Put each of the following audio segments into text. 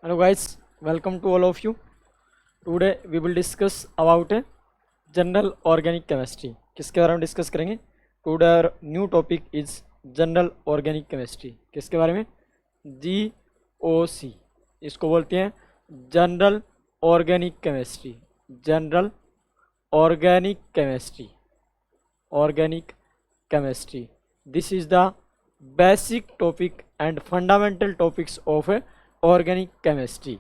Hello guys, welcome to all of you. Today we will discuss about general organic chemistry. किसके बारे में discuss करेंगे? Today our new topic is general organic chemistry. किसके बारे में? GOC. इसको बोलते हैं general organic chemistry. General organic chemistry. Organic chemistry. This is the basic topic and fundamental topics of organic chemistry,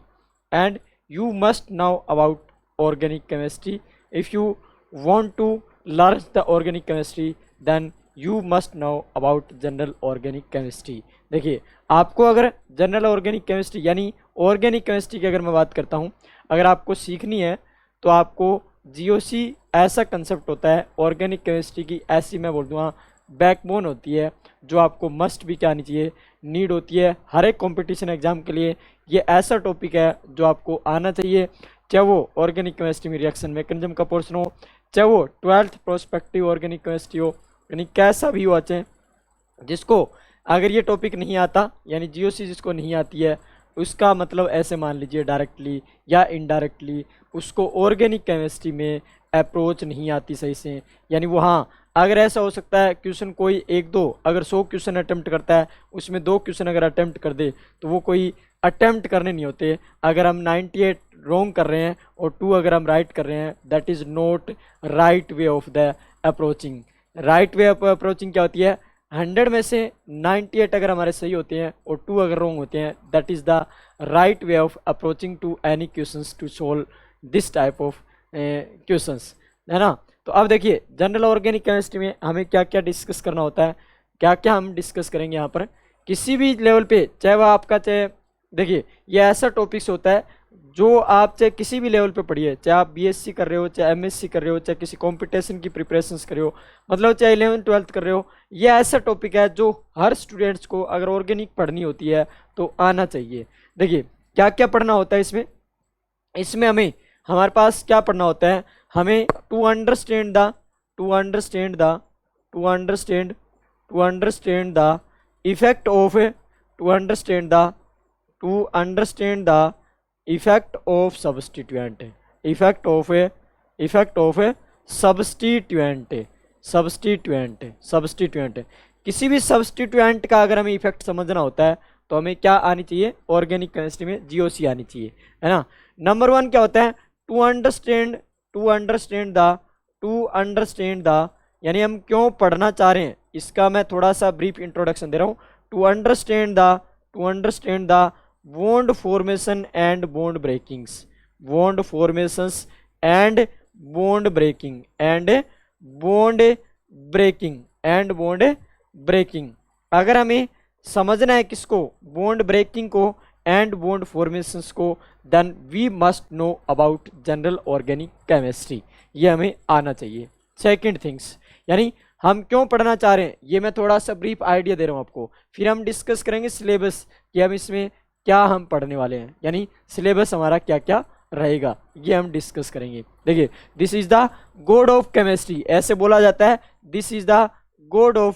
and you must know about organic chemistry. If you want to learn the organic chemistry, then you must know about general organic chemistry. देखिए, आपको अगर general organic chemistry यानी organic chemistry की अगर मैं बात करता हूँ, अगर आपको सीखनी है तो आपको जीओसी ऐसा कंसेप्ट होता है ऑर्गेनिक केमिस्ट्री की, ऐसी मैं बोल दूँगा बैकबोन होती है जो आपको मस्ट भी क्या आनी चाहिए, नीड होती है हर एक कंपटीशन एग्जाम के लिए. ये ऐसा टॉपिक है जो आपको आना चाहिए, चाहे वो ऑर्गेनिक केमिस्ट्री में रिएक्शन मैकेनिज्म का पोर्शन हो, चाहे वो 12th प्रोस्पेक्टिव ऑर्गेनिक केमिस्ट्री हो, यानी कैसा भी हो. चाहे जिसको अगर ये टॉपिक नहीं आता यानी जीओसी जिसको नहीं आती है, उसका मतलब ऐसे मान लीजिए डायरेक्टली या इनडायरेक्टली उसको ऑर्गेनिक केमिस्ट्री में अप्रोच नहीं आती सही से. यानी वो हाँ, अगर ऐसा हो सकता है क्वेश्चन कोई एक दो, अगर 100 क्वेश्चन अटेम्प्ट करता है उसमें 2 क्वेश्चन अगर अटेम्प्ट कर दे तो वो कोई अटेम्प्ट करने नहीं होते. अगर हम 98 रॉन्ग कर रहे हैं और 2 अगर हम राइट कर रहे हैं, that is not right way of the approaching. Right way of approaching क्या होती है? 100 में से 98 अगर हमारे सही होते हैं और 2 अगर रॉन्ग होते हैं, that is the right way of approaching to any questions to solve this type of questions, है ना. तो अब देखिए जनरल ऑर्गेनिक केमिस्ट्री में हमें क्या क्या डिस्कस करना होता है, क्या क्या हम डिस्कस करेंगे यहाँ पर किसी भी लेवल पे. चाहे वह आपका, चाहे देखिए ये ऐसा टॉपिक्स होता है जो आप चाहे किसी भी लेवल पे पढ़िए, चाहे आप बीएससी कर रहे हो, चाहे एमएससी कर रहे हो, चाहे किसी कॉम्पिटिशन की प्रिपरेशंस कर रहे हो, मतलब चाहे 11th 12th कर रहे हो, ये ऐसा टॉपिक है जो हर स्टूडेंट्स को अगर ऑर्गेनिक पढ़नी होती है तो आना चाहिए. देखिए क्या क्या पढ़ना होता है इसमें हमें हमारे पास क्या पढ़ना होता है. हमें to understand the effect of effect of substituent. किसी भी सब्सटीट्यूएंट का अगर हमें इफेक्ट समझना होता है तो हमें क्या आनी चाहिए? ऑर्गेनिक केमिस्ट्री में जीओसी आनी चाहिए, है ना. नंबर 1 क्या होता है? टू अंडरस्टैंड द यानी हम क्यों पढ़ना चाह रहे हैं, इसका मैं थोड़ा सा ब्रीफ इंट्रोडक्शन दे रहा हूँ. To understand the bond formation and bond breaking. अगर हमें समझना है किसको? बॉन्ड ब्रेकिंग को एंड बॉन्ड फॉर्मेशंस को, then we must know about general organic chemistry. ये हमें आना चाहिए. सेकंड थिंग्स यानी हम क्यों पढ़ना चाह रहे हैं, ये मैं थोड़ा सा ब्रीफ आइडिया दे रहा हूँ आपको. फिर हम डिस्कस करेंगे सिलेबस कि हम इसमें क्या हम पढ़ने वाले हैं, यानी सिलेबस हमारा क्या क्या रहेगा, ये हम डिस्कस करेंगे. देखिए this is the God of chemistry, ऐसे बोला जाता है. This is the God of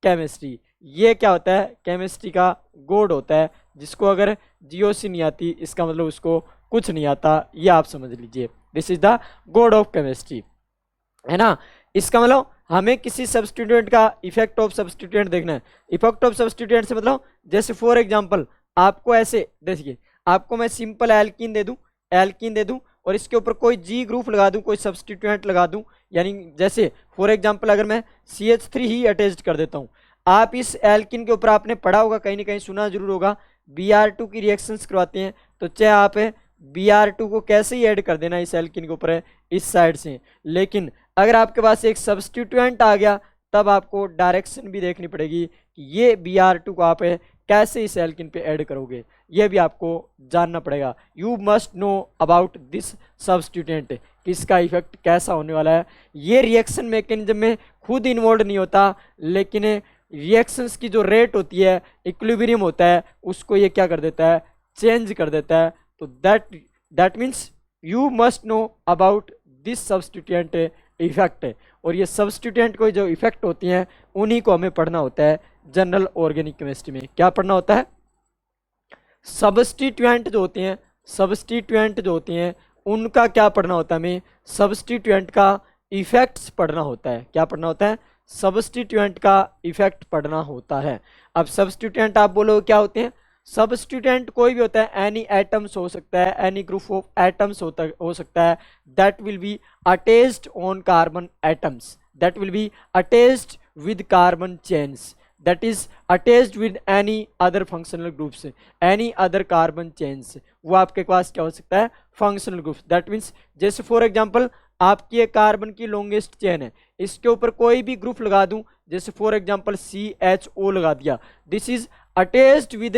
chemistry. ये क्या होता है? केमिस्ट्री का गॉड होता है, जिसको अगर जीओसी नहीं आती इसका मतलब उसको कुछ नहीं आता, ये आप समझ लीजिए. This is the God of chemistry, है ना. इसका मतलब हमें किसी सब्स्टिट्यूएंट का इफेक्ट ऑफ सब्स्टिट्यूएंट देखना है. इफेक्ट ऑफ सब्स्टिट्यूएंट से मतलब जैसे फॉर एग्जांपल आपको ऐसे देखिए, आपको मैं सिंपल एल्कीन दे दूं और इसके ऊपर कोई जी ग्रुप लगा दूं, कोई सब्स्टिट्यूएंट लगा दूं, यानी जैसे फॉर एग्जांपल अगर मैं CH3 ही अटैच्ड कर देता हूं, आप इस एल्किन के ऊपर आपने पढ़ा होगा, कहीं ना कहीं सुना जरूर होगा, Br2 की रिएक्शंस करवाते हैं, तो चाहे आप Br2 को कैसे ही ऐड कर देना इस एल्किन के ऊपर इस साइड से. लेकिन अगर आपके पास एक सब्स्टिट्यूएंट आ गया तब आपको डायरेक्शन भी देखनी पड़ेगी कि ये Br2 को आप कैसे इस एल्किन पे ऐड करोगे, ये भी आपको जानना पड़ेगा. You must know about this substituent कि इसका इफेक्ट कैसा होने वाला है. ये रिएक्शन मैकेनिज्म में खुद इन्वॉल्व नहीं होता, लेकिन रिएक्शंस की जो रेट होती है, इक्विलिब्रियम होता है, उसको ये क्या कर देता है? चेंज कर देता है. तो that means you must know about this substituent effect. और ये सब्स्टिट्यूएंट को जो इफेक्ट होती हैं उन्हीं को हमें पढ़ना होता है जनरल ऑर्गेनिक केमिस्ट्री में. क्या पढ़ना होता है? सब्स्टिट्यूएंट जो होते हैं, सब्स्टिट्यूएंट जो होते हैं उनका क्या पढ़ना होता है हमें, सब्स्टिट्यूएंट का इफेक्ट्स पढ़ना होता है। क्या पढ़ना होता है, सब्स्टिट्यूएंट का इफेक्ट पढ़ना होता है। अब सब्स्टिट्यूएंट आप बोलो क्या होते हैं, सब्स्टिट्यूएंट कोई भी होता है, एनी एटम्स हो सकता है, एनी ग्रुप ऑफ एटम्स हो सकता है, that will be attached on carbon atoms, that will be attached with carbon chains, that is attached with any other functional groups, any other carbon chains, वो आपके पास क्या हो सकता है, functional groups। that means जैसे फॉर एग्जांपल आपकी एक carbon की लॉन्गेस्ट चेन है, इसके ऊपर कोई भी ग्रुप लगा दूं, जैसे फॉर एग्जांपल CHO लगा दिया, this is attached with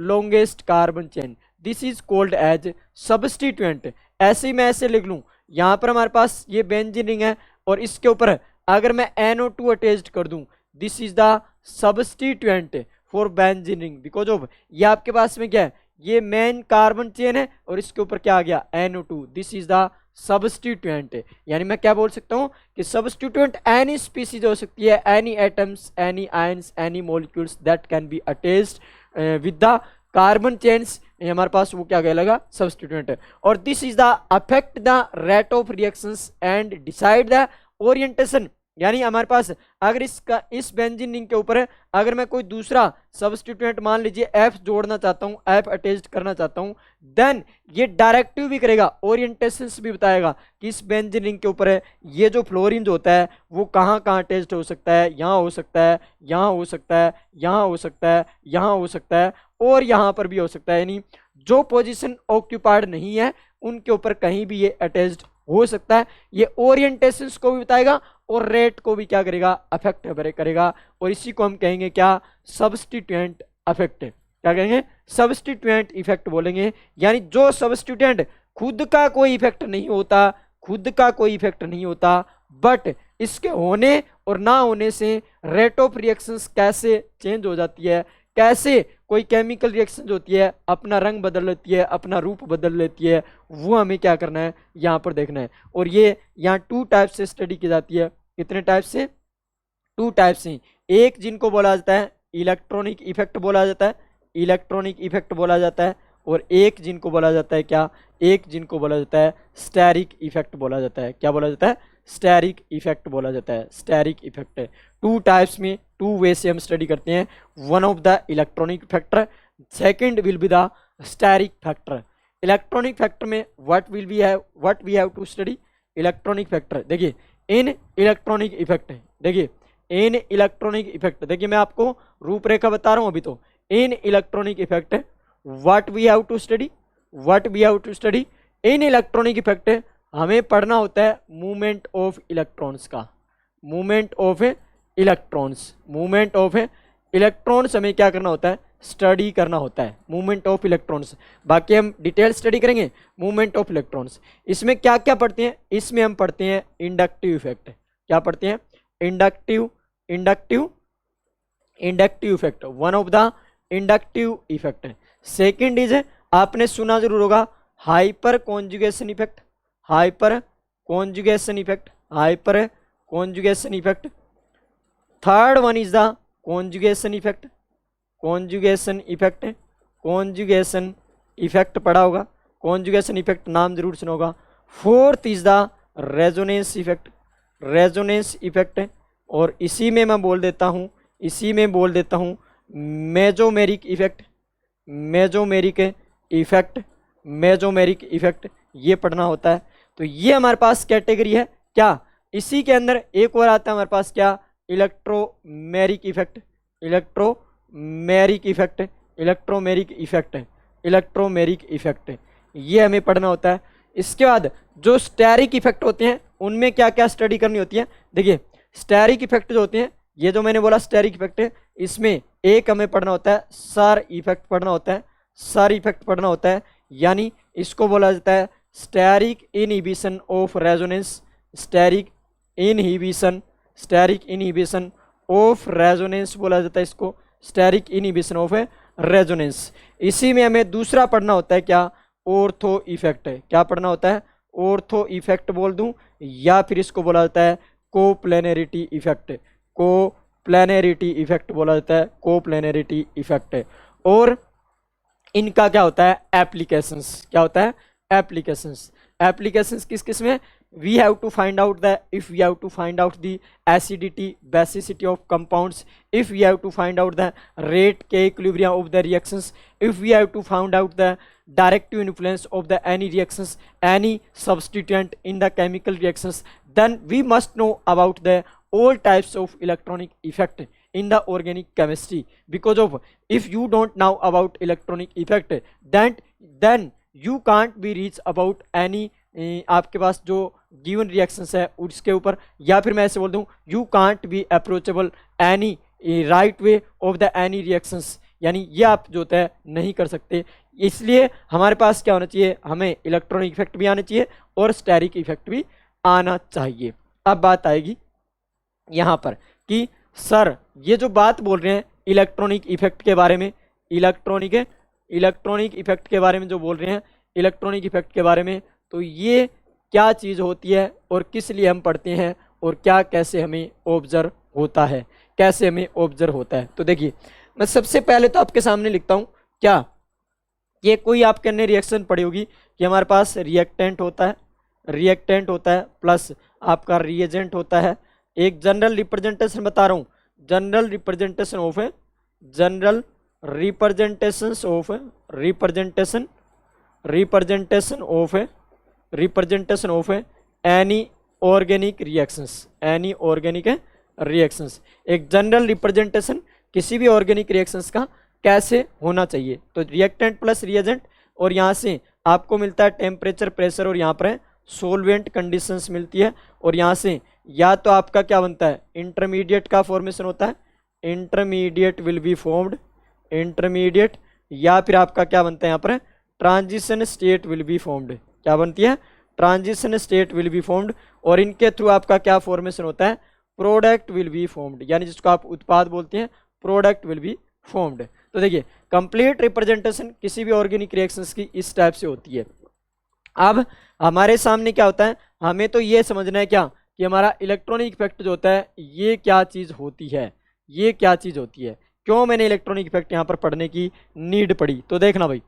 longest carbon chain, this is called as substituent. ऐसे ही मैं ऐसे लिख लूं, यहाँ पर हमारे पास ये बेंजीन रिंग है और इसके ऊपर अगर मैं NO2 अटैच्ड कर दूं, this is the substituent for benzene ring, because of ये आपके पास में क्या है, ये मेन कार्बन चेन है और इसके ऊपर क्या आ गया, NO2, this is the substituent. यानी मैं क्या बोल सकता हूं कि सब्स्टिट्यूएंट एनी स्पीसीज हो सकती है, any atoms, any ions, any molecules that can be attached with the carbon chains, हमारे पास वो क्या कहलाएगा, सब्स्टिट्यूएंट। और this is the affect the rate of reactions and decide the orientation. यानी हमारे पास अगर इसका इस बेंजीन रिंग के ऊपर अगर मैं कोई दूसरा सब्स्टिट्यूएंट मान लीजिए F जोड़ना चाहता हूं, F अटैच्ड करना चाहता हूं, देन ये डायरेक्टिव भी करेगा, ओरिएंटेशंस भी बताएगा कि इस बेंजीन रिंग के ऊपर है ये जो फ्लोरीन जो होता है वो कहाँ कहाँ अटैच्ड हो सकता है, यहाँ हो सकता है, यहाँ हो सकता है, यहाँ हो सकता है, यहाँ हो सकता है और यहाँ पर भी हो सकता है। यानी जो पोजीशन ऑक्यूपाइड नहीं है उनके ऊपर कहीं भी ये अटैच्ड हो सकता है। ये ओरिएंटेशंस को भी बताएगा और रेट को भी क्या करेगा, अफेक्ट करेगा। और इसी को हम कहेंगे क्या, सब्स्टिट्यूएंट अफेक्ट। क्या कहेंगे, सब्स्टिट्यूएंट इफेक्ट बोलेंगे। यानी जो सब्स्टिट्यूएंट खुद का कोई इफेक्ट नहीं होता, खुद का कोई इफेक्ट नहीं होता, बट इसके होने और ना होने से रेट ऑफ रिएक्शंस कैसे चेंज हो जाती है, कैसे कोई केमिकल रिएक्शन होती है अपना रंग बदल लेती है, अपना रूप बदल लेती है, वो हमें क्या करना है, यहाँ पर देखना है। और ये यहाँ 2 टाइप से स्टडी की जाती है। कितने टाइप से, 2 टाइप से। एक जिनको बोला जाता है इलेक्ट्रॉनिक इफेक्ट बोला जाता है, इलेक्ट्रॉनिक इफेक्ट बोला जाता है। और एक जिनको बोला जाता है क्या, एक जिनको बोला जाता है स्टेरिक इफेक्ट बोला जाता है। क्या बोला जाता है, स्टेरिक इफेक्ट बोला जाता है, स्टेरिक इफेक्ट। 2 टाइप्स में 2 वे से हम स्टडी करते हैं। One of the electronic factor, second will be the steric factor. Electronic factor में what we have to study, electronic factor. देखिए इन इलेक्ट्रॉनिक इफेक्ट, देखिए इन इलेक्ट्रॉनिक इफेक्ट, देखिए मैं आपको रूपरेखा बता रहा हूं अभी। तो in electronic effect what we have to study, what we have to study in electronic effect, हमें पढ़ना होता है मूवमेंट ऑफ इलेक्ट्रॉन्स का, movement of electrons, movement of electrons हमें क्या करना होता है, स्टडी करना होता है, मूवमेंट ऑफ इलेक्ट्रॉन्स। बाकी हम डिटेल स्टडी करेंगे मूवमेंट ऑफ इलेक्ट्रॉन्स। इसमें क्या क्या पढ़ते हैं, इसमें हम पढ़ते हैं इंडक्टिव इफेक्ट। क्या पढ़ते हैं, inductive inductive inductive effect, one of the inductive effect. Second is, आपने सुना जरूर होगा hyper conjugation effect, hyper conjugation effect, hyper conjugation effect. Third one is the conjugation effect, conjugation effect, conjugation effect पढ़ा होगा, conjugation effect नाम जरूर सुना होगा। Fourth is the resonance effect, resonance effect. और इसी में मैं बोल देता हूँ, इसी में बोल देता हूँ mesomeric effect, mesomeric effect, mesomeric effect, ये पढ़ना होता है। तो ये हमारे पास कैटेगरी है। क्या, इसी के अंदर एक और आता है हमारे पास क्या, electromeric effect, electromeric effect, electromeric effect, electromeric effect, ये हमें पढ़ना होता है। इसके बाद जो स्टेरिक इफेक्ट होते हैं उनमें क्या क्या स्टडी करनी होती है। देखिए स्टेरिक इफेक्ट जो होते हैं, ये जो मैंने बोला स्टेरिक इफेक्ट है, इसमें एक हमें पढ़ना होता है सर इफेक्ट पढ़ना होता है, सर इफेक्ट पढ़ना होता है। यानी इसको बोला जाता है steric inhibition of resonance, steric inhibition, steric inhibition of resonance बोला जाता है इसको, स्टेरिक इनहिबिशन ऑफ रेजोनेंस। इसी में हमें दूसरा पढ़ना होता है क्या, ऑर्थो इफेक्ट। क्या पढ़ना होता है, ऑर्थो इफेक्ट बोल दूं, या फिर इसको बोला जाता है कोप्लेनरिटी इफेक्ट, कोप्लेनरिटी इफेक्ट बोला जाता है, कोप्लेनरिटी इफेक्ट। और इनका क्या होता है एप्लीकेशंस, क्या होता है एप्लीकेशंस। एप्लीकेशंस किस किस में, we have to find out the, if we have to find out the acidity basicity of compounds, if we have to find out the rate k equilibrium of the reactions, if we have to find out the directive influence of the any reactions, any substituent in the chemical reactions, then we must know about the all types of electronic effect in the organic chemistry. Because of, if you don't know about electronic effect, then you can't be reach about any आपके पास जो given reactions है उसके ऊपर, या फिर मैं ऐसे बोल दूं you can't be approachable any right way of the any reactions, यानी ये आप जो होता है नहीं कर सकते। इसलिए हमारे पास क्या होना चाहिए, हमें इलेक्ट्रॉनिक इफेक्ट भी आना चाहिए और स्टेरिक इफेक्ट भी आना चाहिए। अब बात आएगी यहाँ पर कि सर ये जो बात बोल रहे हैं इलेक्ट्रॉनिक इफेक्ट के बारे में, इलेक्ट्रॉनिक इफेक्ट के बारे में जो बोल रहे हैं इलेक्ट्रॉनिक इफेक्ट के बारे में, तो ये क्या चीज़ होती है और किस लिए हम पढ़ते हैं और क्या कैसे हमें ऑब्जर्व होता है, कैसे हमें ऑब्जर्व होता है। तो देखिए मैं सबसे पहले तो आपके सामने लिखता हूँ, क्या ये कोई आपके ने रिएक्शन पढ़ी होगी कि हमारे पास रिएक्टेंट होता है प्लस आपका रिएजेंट होता है। एक जनरल रिप्रेजेंटेशन बता रहा हूँ, general representation of any organic reactions, एक जनरल रिप्रेजेंटेशन किसी भी ऑर्गेनिक रिएक्शंस का कैसे होना चाहिए। तो रिएक्टेंट प्लस रिएजेंट, और यहाँ से आपको मिलता है टेम्परेचर, प्रेशर, और यहाँ पर सोलवेंट कंडीशंस मिलती है, और यहाँ से या तो आपका क्या बनता है इंटरमीडिएट का फॉर्मेशन होता है, intermediate will be formed, intermediate, या फिर आपका क्या बनता है यहाँ पर transition state will be formed, क्या बनती है transition state will be formed, और इनके थ्रू आपका क्या फॉर्मेशन होता है प्रोडक्ट विल बी फॉर्म्ड, यानी जिसको आप उत्पाद बोलते हैं प्रोडक्ट विल बी फॉर्म्ड। तो देखिए कंप्लीट रिप्रेजेंटेशन किसी भी ऑर्गेनिक रिएक्शंस की इस टाइप से होती है। अब हमारे सामने क्या होता है, हमें तो ये समझना है क्या कि हमारा इलेक्ट्रॉनिक इफेक्ट जो होता है ये क्या चीज़ होती है, ये क्या चीज़ होती है, क्यों मैंने इलेक्ट्रॉनिक इफेक्ट यहाँ पर पढ़ने की नीड पड़ी। तो देखना भाई,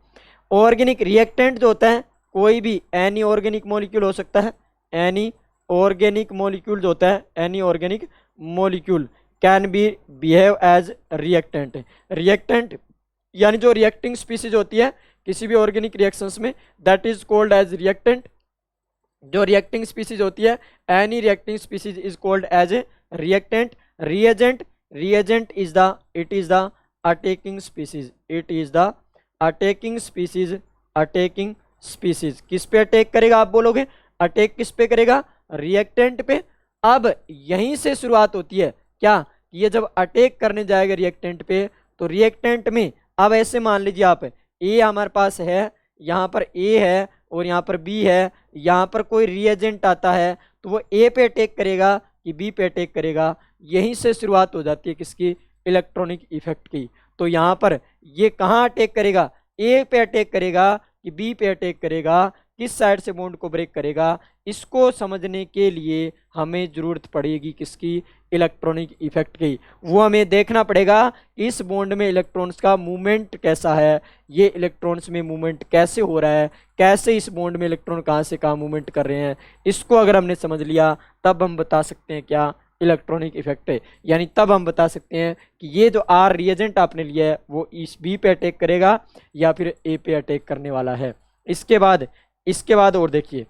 ऑर्गेनिक रिएक्टेंट जो होता है कोई भी एनी ऑर्गेनिक मॉलिक्यूल हो सकता है, एनी ऑर्गेनिक मॉलिक्यूल जो होता है, any organic molecule can be behave as reactant यानी जो रिएक्टिंग स्पीसीज होती है किसी भी ऑर्गेनिक रिएक्शंस में, that is called as reactant. जो रिएक्टिंग स्पीसीज होती है, any reacting species is called as a reactant. Reagent is the, it is the attacking species, it is the attacking species. किस पे अटैक करेगा आप बोलोगे, attack किस पे करेगा रिएक्टेंट पे। अब यहीं से शुरुआत होती है क्या, ये जब अटैक करने जाएगा रिएक्टेंट पे, तो रिएक्टेंट में अब ऐसे मान लीजिए आप ए हमारे पास है, यहाँ पर ए है और यहाँ पर बी है, यहाँ पर कोई रिएजेंट आता है तो वो ए पे अटैक करेगा कि बी पे अटैक करेगा। यहीं से शुरुआत हो जाती है किसकी, इलेक्ट्रॉनिक इफेक्ट की। तो यहाँ पर ये कहाँ अटैक करेगा, ए पे अटैक करेगा कि बी पे अटैक करेगा, किस साइड से बॉन्ड को ब्रेक करेगा, इसको समझने के लिए हमें जरूरत पड़ेगी किसकी, इलेक्ट्रॉनिक इफेक्ट की। वो हमें देखना पड़ेगा इस बॉन्ड में इलेक्ट्रॉन्स का मूवमेंट कैसा है, ये इलेक्ट्रॉन्स में मूवमेंट कैसे हो रहा है, कैसे इस बॉन्ड में इलेक्ट्रॉन कहाँ से कहाँ मूवमेंट कर रहे हैं। इसको अगर हमने समझ लिया तब हम बता सकते हैं क्या इलेक्ट्रॉनिक इफेक्ट है, यानी तब हम बता सकते हैं कि ये जो आर रिएजेंट आपने लिया है वो इस बी पे अटैक करेगा या फिर ए पे अटैक करने वाला है। इसके बाद और देखिए,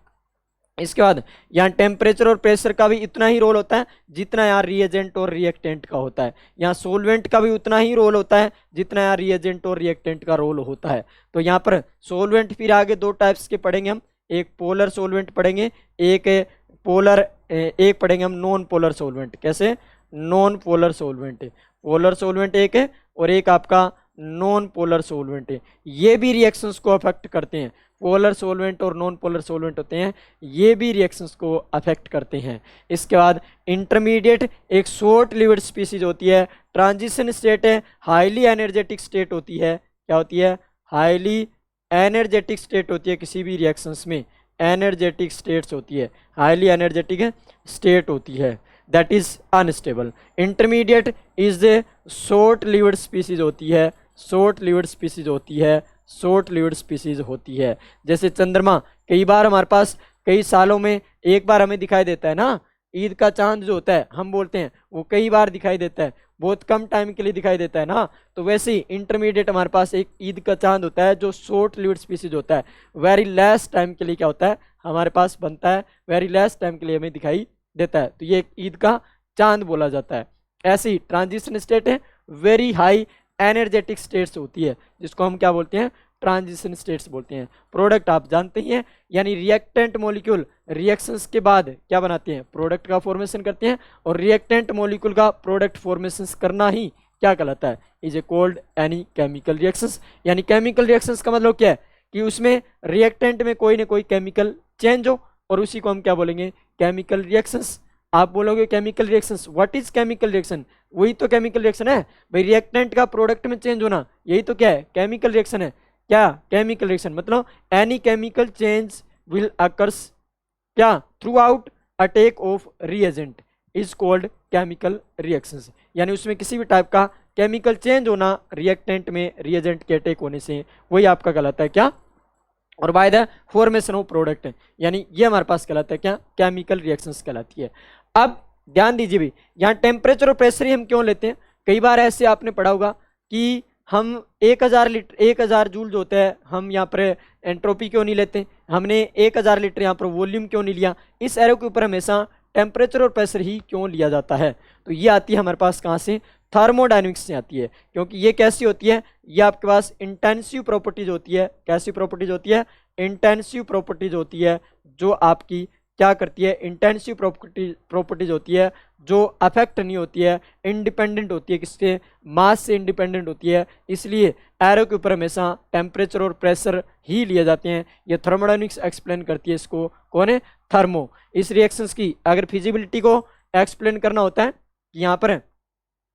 इसके बाद यहाँ टेम्परेचर और प्रेशर का भी इतना ही रोल होता है जितना यहाँ रिएजेंट और रिएक्टेंट का होता है। यहाँ सोलवेंट का भी उतना ही रोल होता है जितना यहाँ रिएजेंट और रिएक्टेंट का रोल होता है। तो यहाँ पर सोलवेंट फिर आगे दो टाइप्स के पढ़ेंगे हम, एक पोलर सोलवेंट पढ़ेंगे, एक पढ़ेंगे हम नॉन पोलर सोलवेंट। कैसे, non polar solvent, polar solvent एक है और एक आपका नॉन पोलर सोलवेंट है। ये भी रिएक्शंस को अफेक्ट करते हैं, पोलर सोलवेंट और नॉन पोलर सोलवेंट होते हैं, ये भी रिएक्शंस को अफेक्ट करते हैं। इसके बाद इंटरमीडिएट एक शॉर्ट लिव्ड स्पीसीज होती है, ट्रांजिशन स्टेट है, हाईली एनर्जेटिक स्टेट होती है। क्या होती है, हाईली एनर्जेटिक स्टेट होती है किसी भी रिएक्शंस में, एनर्जेटिक स्टेट्स होती है, हाईली एनर्जेटिक स्टेट होती है, that is unstable. Intermediate is a short lived species होती है, शॉर्ट लिव्ड स्पीसीज होती है, शॉर्ट लिव्ड स्पीसीज होती है। जैसे चंद्रमा कई बार हमारे पास कई सालों में एक बार हमें दिखाई देता है ना, ईद का चांद जो होता है हम बोलते हैं वो कई बार दिखाई देता है, बहुत कम टाइम के लिए दिखाई देता है ना। तो वैसे ही इंटरमीडिएट हमारे पास एक ईद का चांद होता है जो शॉर्ट लिव्ड स्पीसीज होता है, वेरी लेस टाइम के लिए क्या होता है हमारे पास बनता है, वेरी लेस टाइम के लिए हमें दिखाई देता है, तो ये एक ईद का चांद बोला जाता है। ऐसी ट्रांजिशन स्टेट है, वेरी हाई एनर्जेटिक स्टेट्स होती है जिसको हम क्या बोलते हैं, ट्रांजिशन स्टेट्स बोलते हैं। प्रोडक्ट आप जानते ही हैं, यानी रिएक्टेंट मॉलिक्यूल रिएक्शंस के बाद क्या बनाते हैं, प्रोडक्ट का फॉर्मेशन करते हैं, और रिएक्टेंट मॉलिक्यूल का प्रोडक्ट फॉर्मेशन करना ही क्या कहलाता है, is a cold any chemical reactions. यानी केमिकल रिएक्शंस का मतलब क्या है कि उसमें रिएक्टेंट में कोई ना कोई केमिकल चेंज हो, और उसी को हम क्या बोलेंगे, केमिकल रिएक्शंस। आप बोलोगे chemical reactions, what is chemical reaction, वही तो केमिकल रिएक्शन है भाई, रिएक्टेंट का प्रोडक्ट में चेंज होना, यही तो क्या है, केमिकल रिएक्शन है। क्या केमिकल रिएक्शन मतलब any chemical change will occurs क्या throughout attack of reagent is called chemical reactions. यानी उसमें किसी भी टाइप का केमिकल चेंज होना रिएक्टेंट में रिएजेंट के अटैक होने से, वही आपका कहलाता है क्या, और by the formation of product, यानी ये हमारे पास कहलाता है क्या, केमिकल रिएक्शंस कहलाती है। अब ध्यान दीजिए भी, यहाँ टेम्परेचर और प्रेशर ही हम क्यों लेते हैं, कई बार ऐसे आपने पढ़ा होगा कि हम 1000 लीटर 1000 जूल जो होता है हम यहाँ पर एंट्रोपी क्यों नहीं लेते, हमने 1000 लीटर यहाँ पर वॉल्यूम क्यों नहीं लिया, इस एरो के ऊपर हमेशा टेम्परेचर और प्रेशर ही क्यों लिया जाता है। तो ये आती है हमारे पास कहाँ से, थर्मोडायनेमिक्स से आती है, क्योंकि ये कैसी होती है, ये आपके पास इंटेंसिव प्रॉपर्टीज होती है। कैसी प्रॉपर्टीज होती है, इंटेंसिव प्रॉपर्टीज होती है, जो आपकी क्या करती है, इंटेंसिव प्रॉपर्टीज होती है जो अफेक्ट नहीं होती है, इंडिपेंडेंट होती है, किससे, मास से इंडिपेंडेंट होती है। इसलिए एरो के ऊपर हमेशा टेम्परेचर और प्रेशर ही लिए जाते हैं। ये थर्मोडायनेमिक्स एक्सप्लेन करती है, इसको कौन है, थर्मो। इस रिएक्शंस की अगर फिजिबिलिटी को एक्सप्लेन करना होता है कि यहाँ पर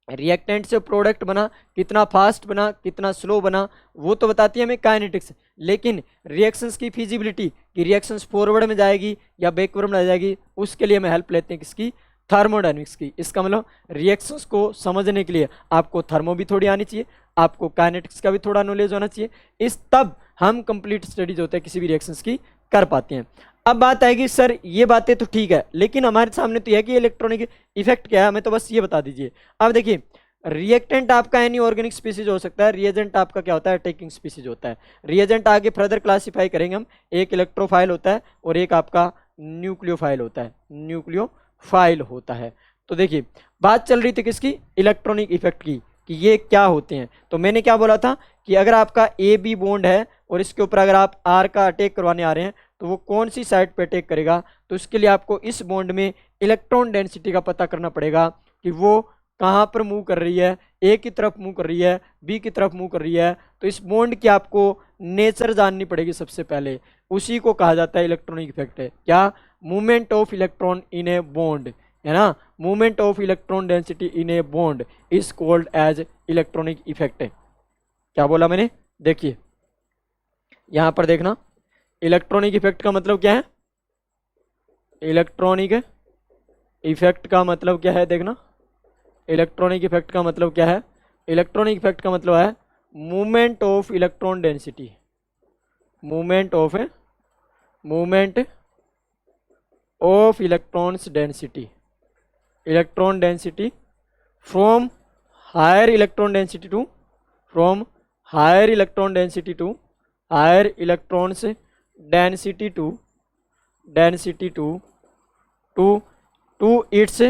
रिएक्टेंट से प्रोडक्ट बना, कितना फास्ट बना, कितना स्लो बना, वो तो बताती है हमें काइनेटिक्स, लेकिन रिएक्शंस की फिजिबिलिटी कि रिएक्शंस फॉरवर्ड में जाएगी या बैकवर्ड में जाएगी, उसके लिए हमें हेल्प लेते हैं किसकी, थर्मोडायनेमिक्स की। इसका मतलब रिएक्शंस को समझने के लिए आपको थर्मो भी थोड़ी आनी चाहिए, आपको काइनेटिक्स का भी थोड़ा नॉलेज होना चाहिए, इस तब हम कंप्लीट स्टडीज होते हैं किसी भी रिएक्शंस की कर पाते हैं। अब बात आएगी सर ये बातें तो ठीक है, लेकिन हमारे सामने तो यह है कि इलेक्ट्रॉनिक इफेक्ट क्या है, हमें तो बस ये बता दीजिए। अब देखिए, रिएक्टेंट आपका एनी ऑर्गेनिक स्पीसीज हो सकता है, रिएजेंट आपका क्या होता है, अटैकिंग स्पीसीज होता है। रिएजेंट आगे फर्दर क्लासिफाई करेंगे हम, एक इलेक्ट्रोफाइल होता है और एक आपका न्यूक्लियोफाइल होता है, न्यूक्लियोफाइल होता है। तो देखिए बात चल रही थी किसकी, इलेक्ट्रॉनिक इफेक्ट की, कि ये क्या होते हैं। तो मैंने क्या बोला था कि अगर आपका ए बी बॉन्ड है और इसके ऊपर अगर आप आर का अटैक करवाने आ रहे हैं, तो वो कौन सी साइड पे अटैक करेगा, तो इसके लिए आपको इस बॉन्ड में इलेक्ट्रॉन डेंसिटी का पता करना पड़ेगा कि वो कहाँ पर मूव कर रही है, ए की तरफ मूव कर रही है, बी की तरफ मूव कर रही है। तो इस बॉन्ड की आपको नेचर जाननी पड़ेगी सबसे पहले, उसी को कहा जाता है इलेक्ट्रॉनिक इफेक्ट है क्या, movement of electron in a bond, है ना, movement of electron density in a bond is called as electronic effect. क्या बोला मैंने, देखिए यहां पर देखना, इलेक्ट्रॉनिक इफेक्ट का मतलब क्या है, इलेक्ट्रॉनिक इफेक्ट का मतलब क्या है, देखना इलेक्ट्रॉनिक इफेक्ट का मतलब क्या है, इलेक्ट्रॉनिक इफेक्ट का मतलब है movement of electron density, movement of electrons density, electron density from higher electron density to, from higher electron density to, higher electrons density to its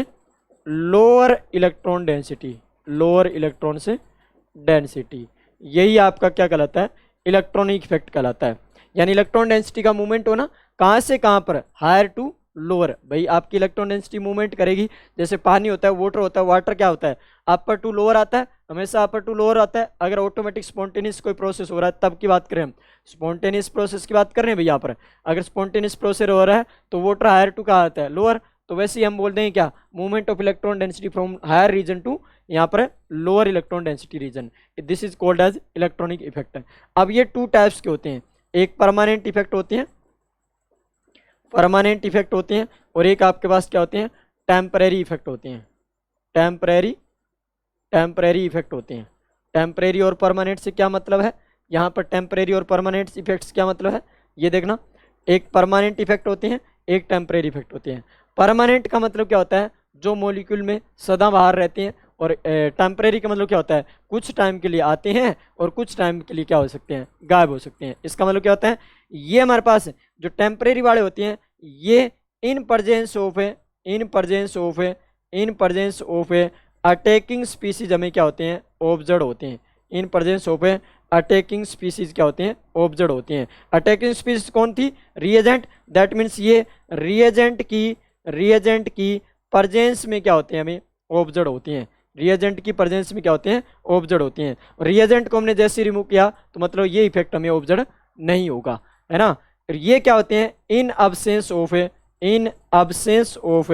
lower electron density, lower electrons density, यही आपका क्या कहलाता है, electronic effect कहलाता है। यानी electron density का movement होना कहाँ से कहाँ पर, हायर टू लोअर। भाई आपकी इलेक्ट्रॉन डेंसिटी मूवमेंट करेगी, जैसे पानी होता है, वाटर होता है, वाटर क्या होता है, अपर टू लोअर आता है, हमेशा अपर टू लोअर आता है। अगर ऑटोमेटिक स्पॉन्टेनियस कोई प्रोसेस हो रहा है तब की बात करें हम, स्पॉन्टेनियस प्रोसेस की बात कर रहे हैं भैया यहाँ पर, अगर स्पॉन्टेनियस प्रोसेस हो रहा है तो वाटर हायर टू कहाँ आता है, लोअर। तो वैसे ही हम बोलते हैं क्या, movement of electron density from higher region to यहाँ पर lower electron density region, this is called as electronic effect. अब ये टू टाइप्स के होते हैं, एक परमानेंट इफेक्ट होते हैं, परमानेंट इफेक्ट होते हैं, और एक आपके पास क्या होते हैं, टेम्परेरी इफेक्ट होते हैं, टेम्परेरी इफेक्ट होते हैं। टेम्परेरी और परमानेंट से क्या मतलब है, यहाँ पर टेम्परेरी और परमानेंट इफेक्ट्स क्या मतलब है ये देखना, एक परमानेंट इफेक्ट होते हैं, एक टेम्परेरी इफेक्ट होते हैं। परमानेंट का मतलब क्या होता है, जो मॉलिक्यूल में सदा बाहर रहते हैं, और टेम्परेरी का मतलब क्या होता है, कुछ टाइम के लिए आते हैं और कुछ टाइम के लिए क्या हो सकते हैं, गायब हो सकते हैं। इसका मतलब क्या होता है, ये हमारे पास जो टेम्परेरी वाले होते हैं ये इन प्रेजेंस ऑफ अटैकिंग स्पीसीज हमें क्या होते हैं, ऑब्जर्व होते हैं। इन प्रेजेंस ऑफ अटैकिंग स्पीसीज क्या होते हैं, ऑब्जर्व होते हैं। अटैकिंग स्पीसीज कौन थी, रिएजेंट, दैट मीन्स ये रिएजेंट की प्रेजेंस में क्या होते हैं, हमें ऑब्जर्व होती हैं। रिएजेंट की प्रेजेंस में क्या होते हैं, ऑब्जर्व होती हैं। रिएजेंट को हमने जैसे रिमूव किया तो मतलब ये इफेक्ट हमें ऑब्जर्व नहीं होगा, है ना। ये क्या होते हैं, इन अब्सेंस ऑफ